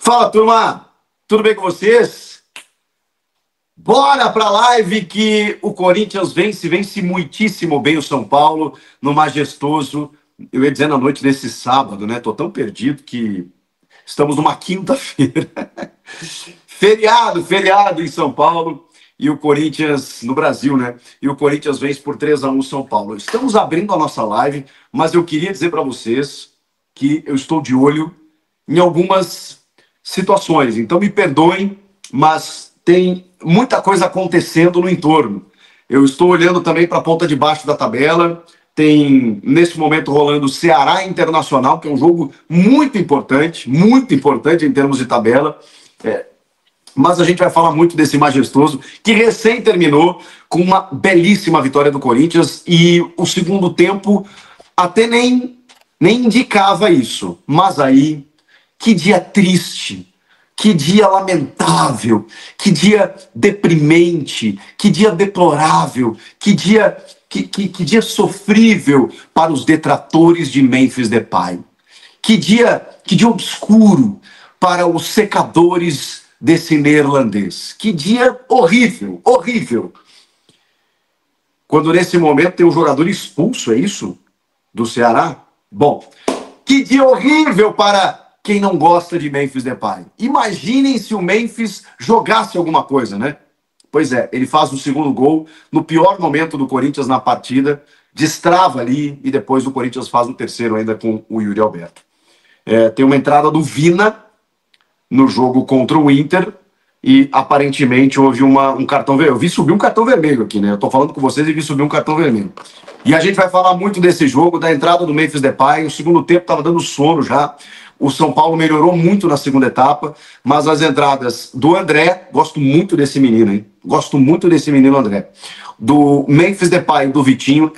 Fala, turma! Tudo bem com vocês? Bora pra live que o Corinthians vence muitíssimo bem o São Paulo no majestoso, eu ia dizer na noite desse sábado, né? Tô tão perdido que estamos numa quinta-feira. Feriado em São Paulo e o Corinthians, no Brasil, né? E o Corinthians vence por 3-1 São Paulo. Estamos abrindo a nossa live, mas eu queria dizer para vocês que eu estou de olho em algumas situações. Então me perdoem, mas tem muita coisa acontecendo no entorno. Eu estou olhando também para a ponta de baixo da tabela. Tem, nesse momento, rolando Ceará Internacional, que é um jogo muito importante em termos de tabela. Mas a gente vai falar muito desse majestoso, que recém terminou com uma belíssima vitória do Corinthians, e o segundo tempo até nem indicava isso. Mas aí, que dia triste, que dia lamentável, que dia deprimente, que dia deplorável, que dia sofrível para os detratores de Memphis Depay. Que dia obscuro para os secadores desse neerlandês. Que dia horrível. Quando nesse momento tem um jogador expulso, é isso? Do Ceará? Bom, que dia horrível para quem não gosta de Memphis Depay. Imaginem se o Memphis jogasse alguma coisa, né? Pois é, ele faz o segundo gol no pior momento do Corinthians na partida, destrava ali e depois o Corinthians faz o terceiro ainda com o Yuri Alberto. Tem uma entrada do Vina no jogo contra o Inter e aparentemente houve um cartão vermelho. Eu vi subir um cartão vermelho aqui, né? Eu tô falando com vocês e vi subir um cartão vermelho. E a gente vai falar muito desse jogo, da entrada do Memphis Depay. O segundo tempo tava dando sono já. O São Paulo melhorou muito na segunda etapa, mas as entradas do André, gosto muito desse menino, hein? Gosto muito desse menino André. Do Memphis Depay e do Vitinho,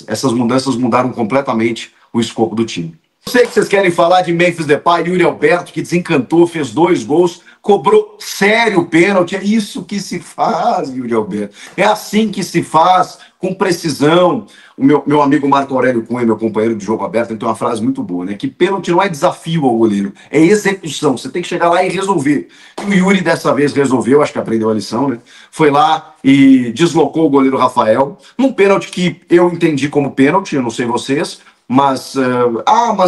essas mudanças mudaram completamente o escopo do time. Eu sei que vocês querem falar de Memphis Depay, Yuri Alberto, que desencantou, fez 2 gols, cobrou sério o pênalti. É isso que se faz, Yuri Alberto. É assim que se faz, com precisão. O meu amigo Marco Aurélio Cunha, meu companheiro de jogo aberto, tem uma frase muito boa, né? Que pênalti não é desafio ao goleiro, é execução. Você tem que chegar lá e resolver. E o Yuri dessa vez resolveu, acho que aprendeu a lição, né? Foi lá e deslocou o goleiro Rafael, num pênalti que eu entendi como pênalti, eu não sei vocês, mas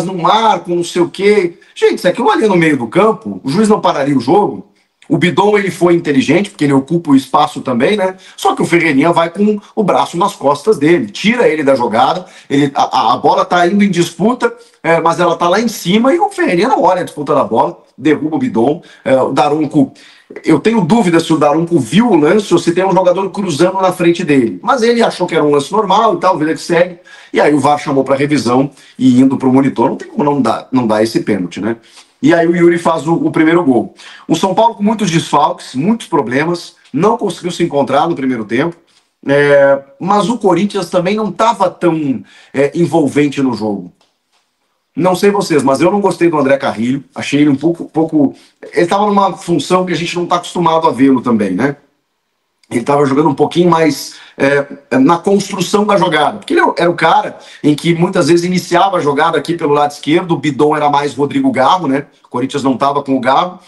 não marco, não sei o quê. Gente, se aquilo ali no meio do campo, o juiz não pararia o jogo. O Bidon, ele foi inteligente, porque ele ocupa o espaço também, né? Só que o Ferreirinha vai com o braço nas costas dele, tira ele da jogada, a bola tá indo em disputa, mas ela tá lá em cima e o Ferreirinha não olha a disputa da bola, derruba o Bidon. O Daronco, eu tenho dúvida se o Daronco viu o lance ou se tem um jogador cruzando na frente dele, mas ele achou que era um lance normal e tal, vida que segue, e aí o VAR chamou para revisão e indo para o monitor, não tem como não dar esse pênalti, né? E aí o Yuri faz o primeiro gol. O São Paulo com muitos desfalques, muitos problemas, não conseguiu se encontrar no primeiro tempo, mas o Corinthians também não estava tão envolvente no jogo. Não sei vocês, mas eu não gostei do André Carrilho, achei ele um pouco... Ele estava numa função que a gente não está acostumado a vê-lo também, né? Ele estava jogando um pouquinho mais na construção da jogada. Porque ele era o cara em que muitas vezes iniciava a jogada aqui pelo lado esquerdo, o Bidon era mais Rodrigo Garro, né? O Corinthians não estava com o Garro.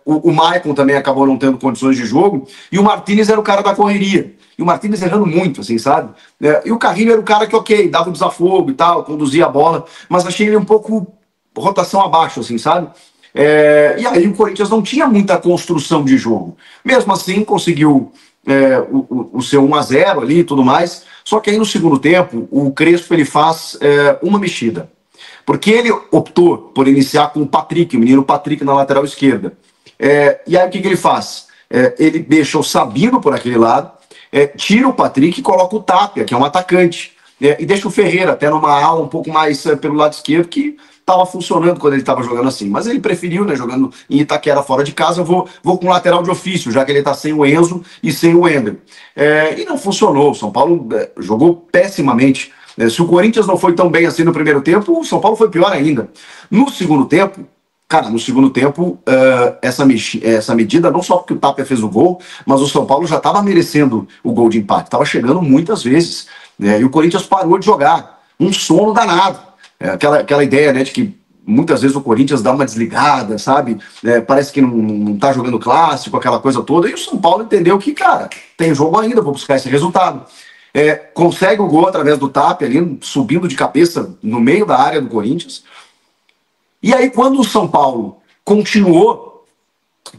O Maicon também acabou não tendo condições de jogo. E o Martínez era o cara da correria. E o Martínez errando muito, assim, sabe? E o Carrilho era o cara que, ok, dava o desafogo e tal, conduzia a bola, mas achei ele um pouco rotação abaixo, assim, sabe? E aí o Corinthians não tinha muita construção de jogo. Mesmo assim, conseguiu o seu 1-0 ali e tudo mais. Só que aí no segundo tempo, o Crespo ele faz uma mexida. Porque ele optou por iniciar com o Patrick, o menino Patrick na lateral esquerda. E aí o que ele faz? Ele deixa o Sabino por aquele lado, tira o Patrick e coloca o Tapia, que é um atacante. E deixa o Ferreira até numa ala um pouco mais pelo lado esquerdo, que estava funcionando quando ele estava jogando assim. Mas ele preferiu, né, jogando em Itaquera fora de casa, eu vou com lateral de ofício, já que ele está sem o Enzo e sem o Ender. E não funcionou, o São Paulo jogou pessimamente. Se o Corinthians não foi tão bem assim no primeiro tempo, o São Paulo foi pior ainda. No segundo tempo, essa medida, não só porque o Tapia fez o gol, mas o São Paulo já estava merecendo o gol de empate, estava chegando muitas vezes, né? E o Corinthians parou de jogar, um sono danado. Aquela ideia, né, de que muitas vezes o Corinthians dá uma desligada, sabe? Parece que não tá jogando clássico, aquela coisa toda. E o São Paulo entendeu que, cara, tem jogo ainda, vou buscar esse resultado. Consegue o gol através do TAP ali, subindo de cabeça no meio da área do Corinthians. E aí, quando o São Paulo continuou,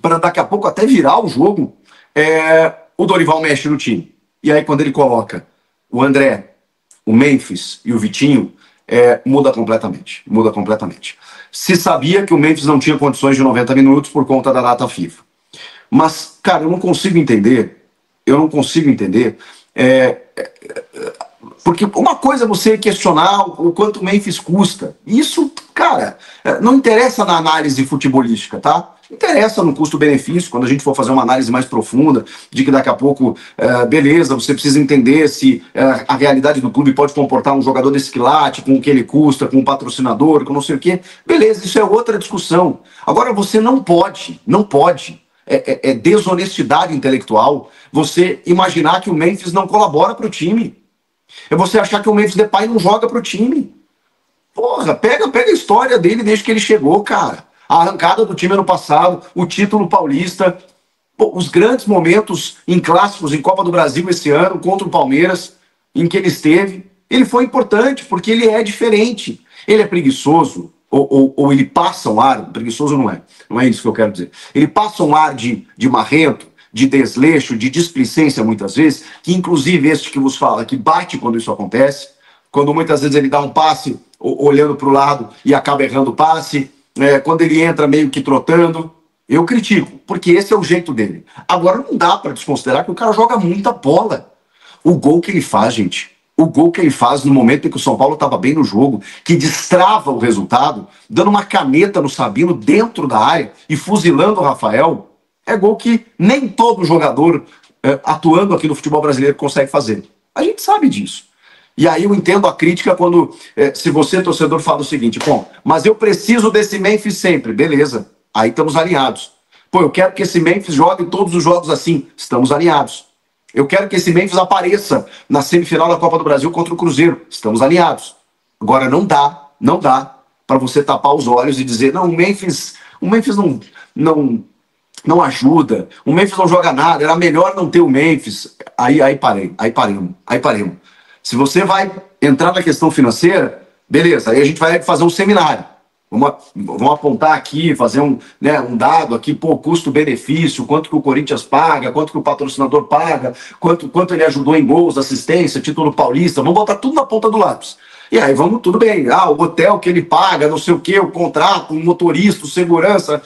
para daqui a pouco até virar o jogo, o Dorival mexe no time. E aí, quando ele coloca o André, o Memphis e o Vitinho, muda completamente. Muda completamente. Se sabia que o Memphis não tinha condições de 90 minutos por conta da data FIFA. Mas, cara, eu não consigo entender. Porque uma coisa é você questionar o quanto o Memphis custa. Isso, cara, não interessa na análise futebolística, tá? Interessa no custo-benefício, quando a gente for fazer uma análise mais profunda, de que daqui a pouco, beleza, você precisa entender se a realidade do clube pode comportar um jogador desse quilate, com o que ele custa, com um patrocinador, com não sei o quê. Beleza, isso é outra discussão. Agora, você não pode, é desonestidade intelectual você imaginar que o Memphis não colabora para o time. É você achar que o Memphis Depay não joga para o time. Porra, pega a história dele desde que ele chegou, cara. A arrancada do time ano passado, o título paulista, os grandes momentos em clássicos, em Copa do Brasil esse ano, contra o Palmeiras, em que ele esteve. Ele foi importante, porque ele é diferente. Ele é preguiçoso, ou ele passa um ar, preguiçoso não é isso que eu quero dizer. Ele passa um ar de marrento, de desleixo, de displicência muitas vezes, que inclusive este que vos fala, que bate quando isso acontece, quando muitas vezes ele dá um passe olhando para o lado e acaba errando o passe, quando ele entra meio que trotando, eu critico, porque esse é o jeito dele. Agora não dá para desconsiderar que o cara joga muita bola. O gol que ele faz, gente, o gol que ele faz no momento em que o São Paulo estava bem no jogo, que destrava o resultado, dando uma caneta no Sabino dentro da área e fuzilando o Rafael, é gol que nem todo jogador atuando aqui no futebol brasileiro consegue fazer. A gente sabe disso. E aí eu entendo a crítica quando, se você, torcedor, fala o seguinte, bom, mas eu preciso desse Memphis sempre. Beleza, aí estamos alinhados. Pô, eu quero que esse Memphis jogue todos os jogos assim. Estamos alinhados. Eu quero que esse Memphis apareça na semifinal da Copa do Brasil contra o Cruzeiro. Estamos alinhados. Agora não dá para você tapar os olhos e dizer, não, o Memphis não ajuda, o Memphis não joga nada, era melhor não ter o Memphis. Aí paremos. Se você vai entrar na questão financeira, beleza, aí a gente vai fazer um seminário. Vamos apontar aqui, fazer um dado aqui, custo-benefício, quanto que o Corinthians paga, quanto que o patrocinador paga, quanto ele ajudou em gols, assistência, título paulista, vamos botar tudo na ponta do lápis. E aí vamos, tudo bem, o hotel que ele paga, não sei o que, o contrato, o motorista, o segurança.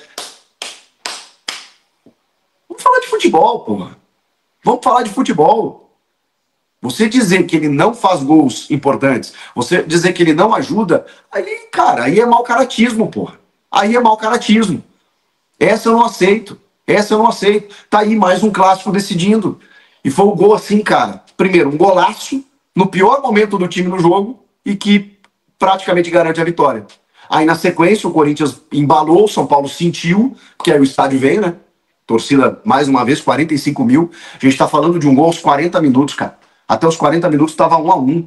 Vamos falar de futebol, porra. Vamos falar de futebol. Você dizer que ele não faz gols importantes, você dizer que ele não ajuda, aí, cara, aí é mau caratismo, porra. Aí é mau caratismo. Essa eu não aceito. Tá aí mais um clássico decidindo. E foi um gol assim, cara. Primeiro, um golaço no pior momento do time no jogo e que praticamente garante a vitória. Aí, na sequência, o Corinthians embalou, o São Paulo sentiu, que aí o estádio veio, né? Torcida, mais uma vez, 45 mil. A gente tá falando de um gol aos 40 minutos, cara. Até os 40 minutos estava 1-1.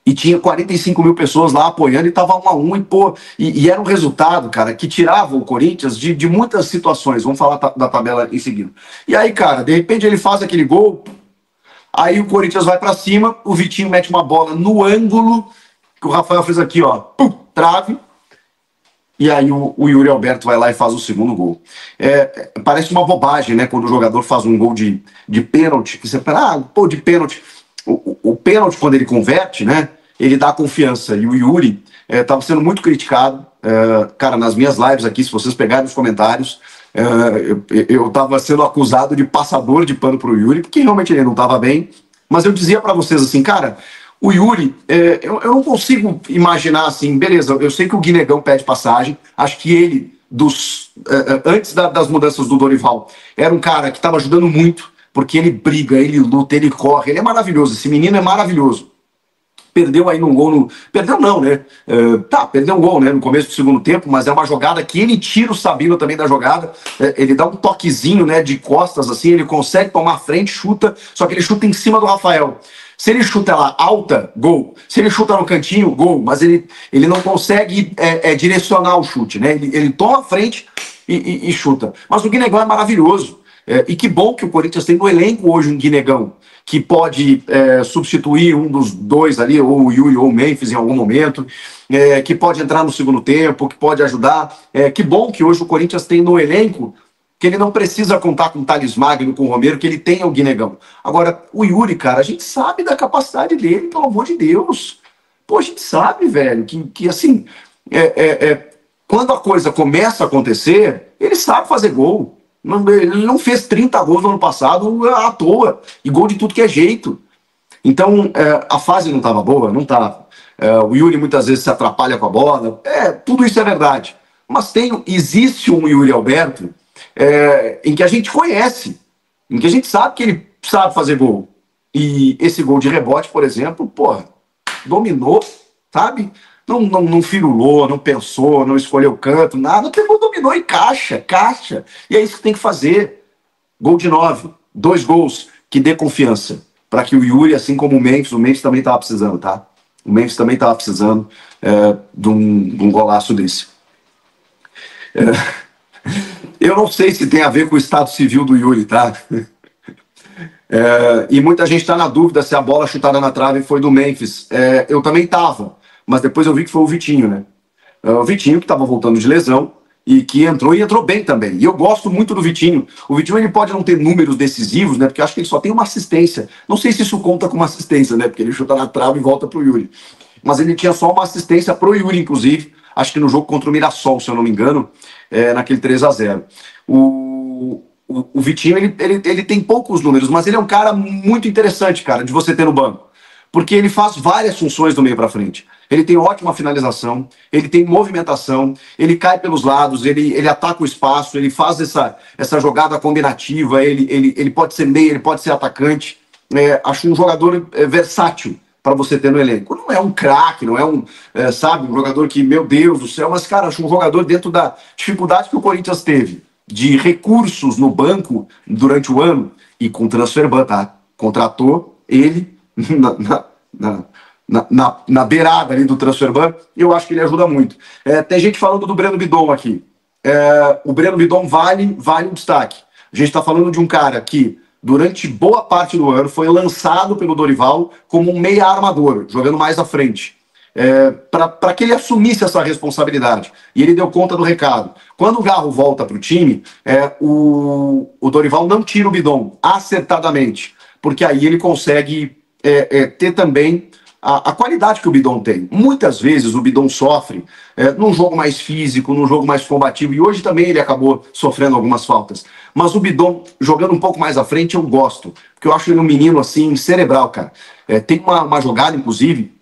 E tinha 45 mil pessoas lá apoiando e estava 1-1. E era um resultado, cara, que tirava o Corinthians de muitas situações. Vamos falar da tabela em seguida. E aí, cara, de repente ele faz aquele gol. Aí o Corinthians vai para cima. O Vitinho mete uma bola no ângulo. Que o Rafael fez aqui, ó. Pum, trave. E aí o Yuri Alberto vai lá e faz o segundo gol. Parece uma bobagem, né? Quando o jogador faz um gol de pênalti, que você fala, de pênalti. O pênalti, quando ele converte, né? Ele dá confiança. E o Yuri estava sendo muito criticado. Cara, nas minhas lives aqui, se vocês pegarem os comentários, eu estava sendo acusado de passador de pano pro Yuri, porque realmente ele não estava bem. Mas eu dizia para vocês assim, cara, o Yuri, eu não consigo imaginar assim, beleza, eu sei que o Guinegão pede passagem, acho que ele, antes das mudanças do Dorival, era um cara que estava ajudando muito, porque ele briga, ele luta, ele corre, ele é maravilhoso, esse menino é maravilhoso. Perdeu aí num gol no... Perdeu não, né? Perdeu um gol, né? No começo do segundo tempo, mas é uma jogada que ele tira o Sabino também da jogada. Ele dá um toquezinho, né? De costas, assim, ele consegue tomar a frente, chuta, só que ele chuta em cima do Rafael. Se ele chuta ela alta, gol. Se ele chuta no cantinho, gol. Mas ele não consegue direcionar o chute, né? Ele toma a frente e chuta. Mas o Guinegão é maravilhoso. E que bom que o Corinthians tem no elenco hoje um Guinegão que pode substituir um dos dois ali, ou o Yuri ou o Memphis em algum momento, que pode entrar no segundo tempo, que pode ajudar. Que bom que hoje o Corinthians tem no elenco que ele não precisa contar com o Thales Magno, com o Romero, que ele tem o Guinegão. Agora, o Yuri, cara, a gente sabe da capacidade dele, pelo amor de Deus. Pô, a gente sabe, velho, que assim, quando a coisa começa a acontecer, ele sabe fazer gol. Ele não fez 30 gols no ano passado à toa, e gol de tudo que é jeito. Então, a fase não estava boa, não estava. O Yuri muitas vezes se atrapalha com a bola, tudo isso é verdade. Mas existe um Yuri Alberto em que a gente conhece, em que a gente sabe que ele sabe fazer gol. E esse gol de rebote, por exemplo, porra, dominou, sabe? Não firulou, não pensou, não escolheu canto, nada. Pegou, dominou e caixa. E é isso que tem que fazer. Gol de 9, 2 gols, que dê confiança. Para que o Yuri, assim como o Memphis também estava precisando, tá? O Memphis também estava precisando de um golaço desse. Eu não sei se tem a ver com o estado civil do Yuri, tá? E muita gente está na dúvida se a bola chutada na trave foi do Memphis. Eu também estava, mas depois eu vi que foi o Vitinho, né? O Vitinho que estava voltando de lesão e que entrou bem também. E eu gosto muito do Vitinho. O Vitinho ele pode não ter números decisivos, né? Porque eu acho que ele só tem uma assistência. Não sei se isso conta como assistência, né? Porque ele chuta na trave e volta pro Yuri. Mas ele tinha só uma assistência pro Yuri, inclusive. Acho que no jogo contra o Mirassol, se eu não me engano, naquele 3-0. O Vitinho, ele tem poucos números, mas ele é um cara muito interessante, cara, de você ter no banco. Porque ele faz várias funções do meio para frente. Ele tem ótima finalização, ele tem movimentação, ele cai pelos lados, ele ataca o espaço, ele faz essa jogada combinativa, ele pode ser meio, ele pode ser atacante. Acho um jogador versátil para você ter no elenco. Não é um craque, não é um jogador que, meu Deus do céu, mas, cara, acho um jogador dentro da dificuldade que o Corinthians teve de recursos no banco durante o ano e com transfer, tá? Contratou ele na beirada ali do transfer ban, eu acho que ele ajuda muito. Tem gente falando do Breno Bidon aqui. O Breno Bidon vale um destaque. A gente está falando de um cara que durante boa parte do ano foi lançado pelo Dorival como um meia armador, jogando mais à frente. Para que ele assumisse essa responsabilidade. E ele deu conta do recado. Quando o Garro volta para o time, o Dorival não tira o Bidon acertadamente, porque aí ele consegue ter também a qualidade que o Bidon tem. Muitas vezes o Bidon sofre num jogo mais físico, num jogo mais combativo, e hoje também ele acabou sofrendo algumas faltas. Mas o Bidon, jogando um pouco mais à frente, eu gosto, porque eu acho ele um menino assim, cerebral, cara. Tem uma jogada, inclusive,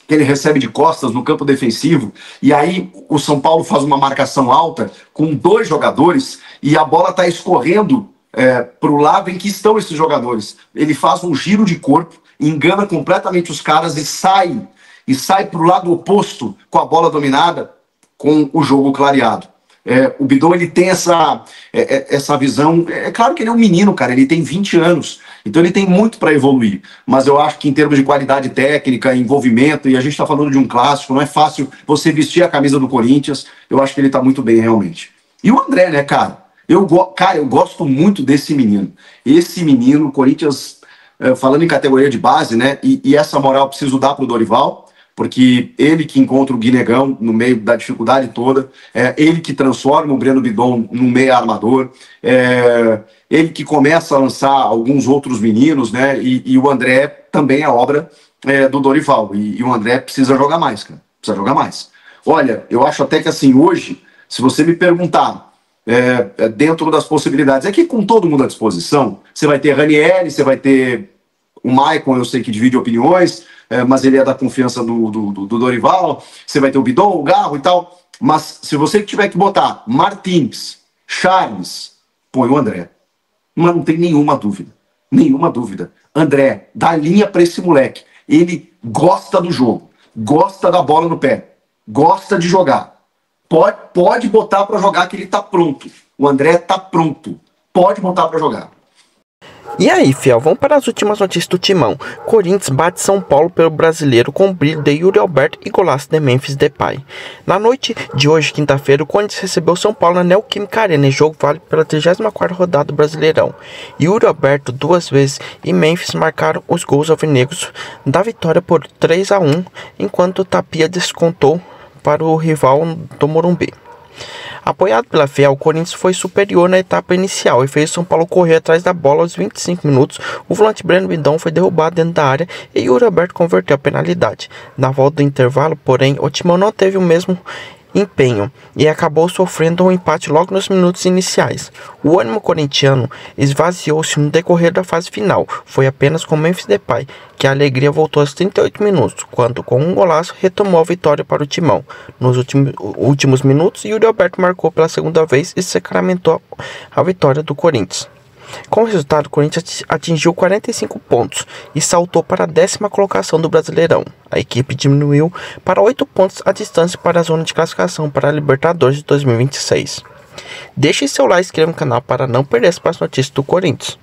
que ele recebe de costas no campo defensivo, e aí o São Paulo faz uma marcação alta com 2 jogadores, e a bola está escorrendo para o lado em que estão esses jogadores. Ele faz um giro de corpo, engana completamente os caras e sai para o lado oposto com a bola dominada, com o jogo clareado. O Bidon, ele tem essa visão. É claro que ele é um menino, cara, ele tem 20 anos, então ele tem muito para evoluir, mas eu acho que em termos de qualidade técnica, envolvimento, e a gente está falando de um clássico, não é fácil você vestir a camisa do Corinthians, eu acho que ele está muito bem realmente. E o André, né, cara? Eu gosto muito desse menino. Esse menino, o Corinthians, falando em categoria de base, né? E essa moral eu preciso dar pro Dorival, porque ele que encontra o Guinegão no meio da dificuldade toda, ele que transforma o Breno Bidon num meia armador, ele que começa a lançar alguns outros meninos, né? E o André também é obra do Dorival. E o André precisa jogar mais, cara. Precisa jogar mais. Olha, eu acho até que assim, hoje, se você me perguntar, dentro das possibilidades, é que com todo mundo à disposição, você vai ter Ranieri, você vai ter o Maicon, eu sei que divide opiniões, mas ele é da confiança do Dorival, você vai ter o Bidon, o Garro e tal, mas se você tiver que botar Martins, Charles, põe o André. Mas não tem nenhuma dúvida. André, dá linha para esse moleque. Ele gosta do jogo, gosta da bola no pé, gosta de jogar. Pode botar para jogar que ele tá pronto. O André tá pronto. Pode botar para jogar. E aí, fiel, vamos para as últimas notícias do Timão. Corinthians bate São Paulo pelo Brasileiro com brilho de Yuri Alberto e golaço de Memphis Depay. Na noite de hoje, quinta-feira, o Corinthians recebeu São Paulo na Neoquímica Arena em jogo válido pela 34ª rodada do Brasileirão. Yuri Alberto 2 vezes e Memphis marcaram os gols alvinegros da vitória por 3-1, enquanto Tapia descontou para o rival do Morumbi. Apoiado pela Fiel, o Corinthians foi superior na etapa inicial e fez o São Paulo correr atrás da bola aos 25 minutos. O volante Breno Bidon foi derrubado dentro da área e Yuri Alberto converteu a penalidade. Na volta do intervalo, porém, o Timão não teve o mesmo empenho e acabou sofrendo um empate logo nos minutos iniciais. O ânimo corintiano esvaziou-se no decorrer da fase final. Foi apenas com Memphis Depay que a alegria voltou aos 38 minutos, quando com um golaço retomou a vitória para o Timão. Nos últimos minutos, Yuri Alberto marcou pela segunda vez e sacramentou a vitória do Corinthians. Com o resultado, o Corinthians atingiu 45 pontos e saltou para a 10ª colocação do Brasileirão. A equipe diminuiu para 8 pontos a distância para a zona de classificação para a Libertadores de 2026. Deixe seu like e se inscreva no canal para não perder as próximas notícias do Corinthians.